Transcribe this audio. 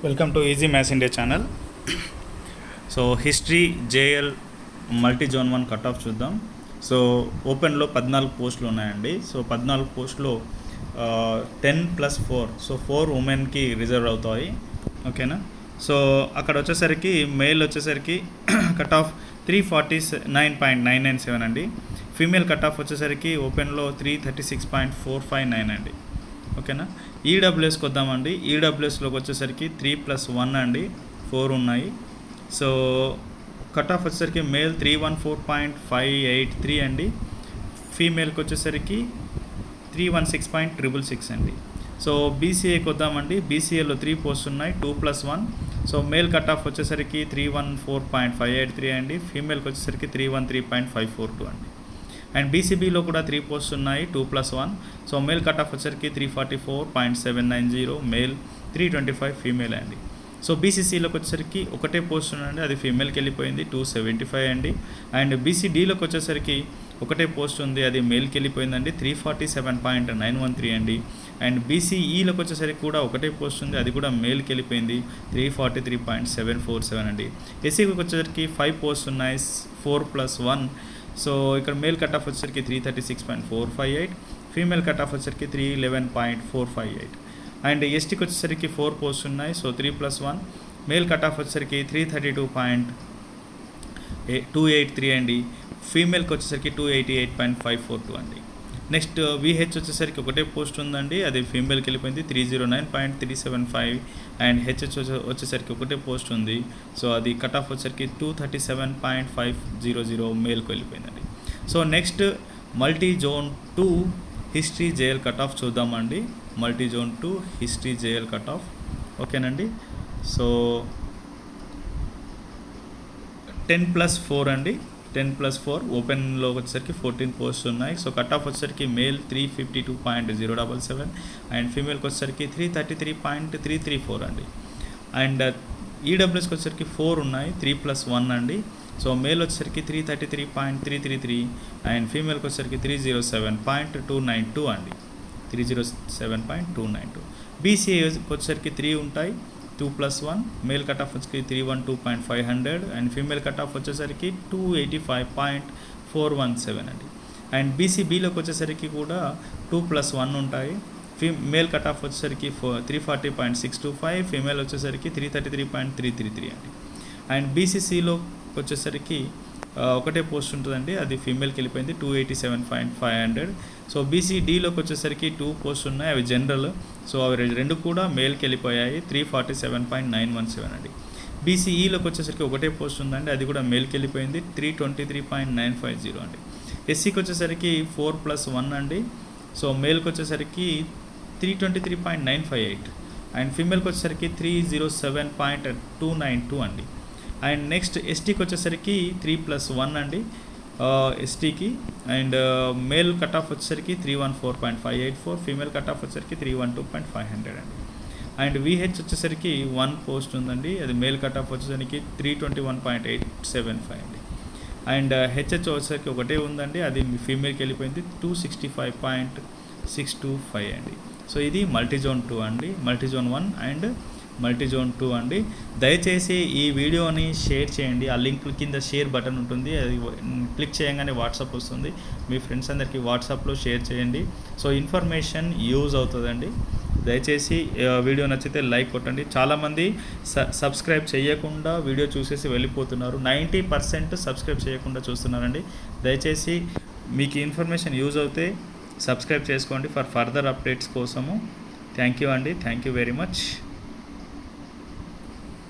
Welcome to easy maths India channel. So history JL multi zone 1 cut off చూద్దాం. So ఓపెన్లో 14 పోస్టులు ఉన్నాయండి. So 14 పోస్టులో 10+4 సో 4 ఉమెన్కి రిజర్వ్ అవుతాయి. ఓకేనా. సో అక్కడ వచ్చేసరికి మేల్ వచ్చేసరికి కట్ ఆఫ్ 349.997 అండి. ఫీమేల్ కట్ ఆఫ్ వచ్చేసరికి ఓపెన్లో 336.459 అండి. ఓకేనా. ఈడబ్ల్యూఎస్కి వద్దామండి. ఈడబ్ల్యూఎస్లోకి వచ్చేసరికి 3+1 అండి, 4 ఉన్నాయి. సో కట్ ఆఫ్ వచ్చేసరికి మేల్ 314.583 అండి. ఫీమేల్కి వచ్చేసరికి 316.666 అండి. సో బీసీఏకి వద్దామండి. బీసీఏలో 3 పోస్ట్ ఉన్నాయి, 2+1. సో మేల్ కట్ ఆఫ్ వచ్చేసరికి 314.583 అండి. ఫీమేల్కి వచ్చేసరికి 313.542 అండి. అండ్ బీసీబీలో కూడా 3 పోస్ట్ ఉన్నాయి, 2+1. సో మేల్ కట్ ఆఫ్ వచ్చేసరికి 344.790, మేల్ 325, ఫీమేల్ అండి. సో బీసీసీలోకి వచ్చేసరికి ఒకటే పోస్ట్ ఉందండి, అది ఫీమేల్కి వెళ్ళిపోయింది, 275 అండి. అండ్ బీసీడీలోకి వచ్చేసరికి ఒకటే పోస్ట్ ఉంది, అది మేల్కి వెళ్ళిపోయిందండి, 347.913 అండి. అండ్ బీసీఈలోకి వచ్చేసరికి కూడా ఒకటే పోస్ట్ ఉంది, అది కూడా మేల్కి వెళ్ళిపోయింది, 343.747 అండి. ఎస్సీకి వచ్చేసరికి 5 పోస్ట్ ఉన్నాయి, 4+1. సో ఇక్కడ మేల్ కట్ ఆఫ్ వచ్చేసరికి 336.458, ఫీమేల్ కట్ ఆఫ్ వచ్చేసరికి 311.458. అండ్ ఎస్టీకి వచ్చేసరికి 4 పోస్ట్ ఉన్నాయి, సో 3+1. మేల్ కట్ ఆఫ్ వచ్చేసరికి 332.283 అండి. ఫీమేల్కి వచ్చేసరికి 288.542 అండి. నెక్స్ట్ విహెచ్ వచ్చేసరికి ఒకటే పోస్ట్ ఉందండి, అది ఫీమేల్కి వెళ్ళిపోయింది, 309.375. అండ్ హెచ్హెచ్ వచ్చేసరికి ఒకటే పోస్ట్ ఉంది, సో అది కట్ ఆఫ్ వచ్చేసరికి 237.500, మేల్కి వెళ్ళిపోయిందండి. So next multi zone 2 history JL cut off చూద్దామండి. Multi zone 2 history JL cut off. ఓకేనండి. సో 10+4 అండి. 10+4 ఓపెన్లో వచ్చేసరికి 14 పోస్ట్ ఉన్నాయి. సో కట్ ఆఫ్ వచ్చేసరికి మేల్ 352.077 అండ్ ఫీమేల్కి వచ్చేసరికి 333.334 అండి. అండ్ ఈడబ్ల్యూఎస్కి వచ్చేసరికి 4 ఉన్నాయి, 3+1 అండి. సో మేల్ వచ్చేసరికి 333.333 అండ్ ఫీమేల్కి వచ్చేసరికి 307.292 అండి, 307.292. బీసీఏకి వచ్చేసరికి 3 ఉంటాయి, 2+1. మేల్ కట్ ఆఫ్ వచ్చేసరికి 312.500 అండ్ ఫీమేల్ కట్ ఆఫ్ వచ్చేసరికి 285.417 అండి. అండ్ బీసీబీలోకి వచ్చేసరికి కూడా 2+1 ఉంటాయి. మేల్ కట్ ఆఫ్ వచ్చేసరికి 340.625, ఫీమేల్ వచ్చేసరికి 333.333 అండి. అండ్ బీసీసీలో వచ్చేసరికి ఒకటే పోస్ట్ ఉంటుందండి, అది ఫీమేల్కి వెళ్ళిపోయింది, 287.500. సో బీసీడీలోకి వచ్చేసరికి 2 పోస్ట్ ఉన్నాయి, అవి జనరల్, సో అవి రెండు కూడా మేల్కి వెళ్ళిపోయాయి, 347.917 అండి. బీసీఈలోకి వచ్చేసరికి ఒకటే పోస్ట్ ఉందండి, అది కూడా మేల్కి వెళ్ళిపోయింది, 323.950 అండి. ఎస్సీకి వచ్చేసరికి 4+1 అండి. సో మేల్కి వచ్చేసరికి 323.958 అండ్ ఫీమేల్కి వచ్చేసరికి 307.292 అండి. అండ్ నెక్స్ట్ ఎస్టీకి వచ్చేసరికి 3+1 అండి, ఎస్టీకి. అండ్ మేల్ కట్ ఆఫ్ వచ్చేసరికి 314.584, ఫీమేల్ కట్ ఆఫ్ వచ్చేసరికి 312.500 అండి. అండ్ విహెచ్ వచ్చేసరికి 1 పోస్ట్ ఉందండి, అది మేల్ కట్ ఆఫ్ వచ్చేసరికి 321.875 అండి. అండ్ హెచ్హెచ్ వచ్చేసరికి ఒకటే ఉందండి, అది ఫీమేల్కి వెళ్ళిపోయింది, 265.625 అండి. సో ఇది మల్టీ జోన్ 2 అండి, multi zone 1 and multi zone 2 అండి. దయచేసి ఈ వీడియోని షేర్ చేయండి, ఆ లింక్ కింద షేర్ బటన్ ఉంటుంది, అది క్లిక్ చేయగానే వాట్సాప్ వస్తుంది, మీ ఫ్రెండ్స్ అందరికీ వాట్సాప్లో షేర్ చేయండి. సో ఇన్ఫర్మేషన్ యూజ్ అవుతుందండి. దయచేసి వీడియో నచ్చితే లైక్ కొట్టండి. చాలామంది సబ్స్క్రైబ్ చేయకుండా వీడియో చూసేసి వెళ్ళిపోతున్నారు, 90% సబ్స్క్రైబ్ చేయకుండా చూస్తున్నారండి. దయచేసి మీకు ఇన్ఫర్మేషన్ యూజ్ అవుతే సబ్స్క్రైబ్ చేసుకోండి ఫర్ ఫర్దర్ అప్డేట్స్ కోసము. థ్యాంక్ యూ అండి, థ్యాంక్ యూ వెరీ మచ్.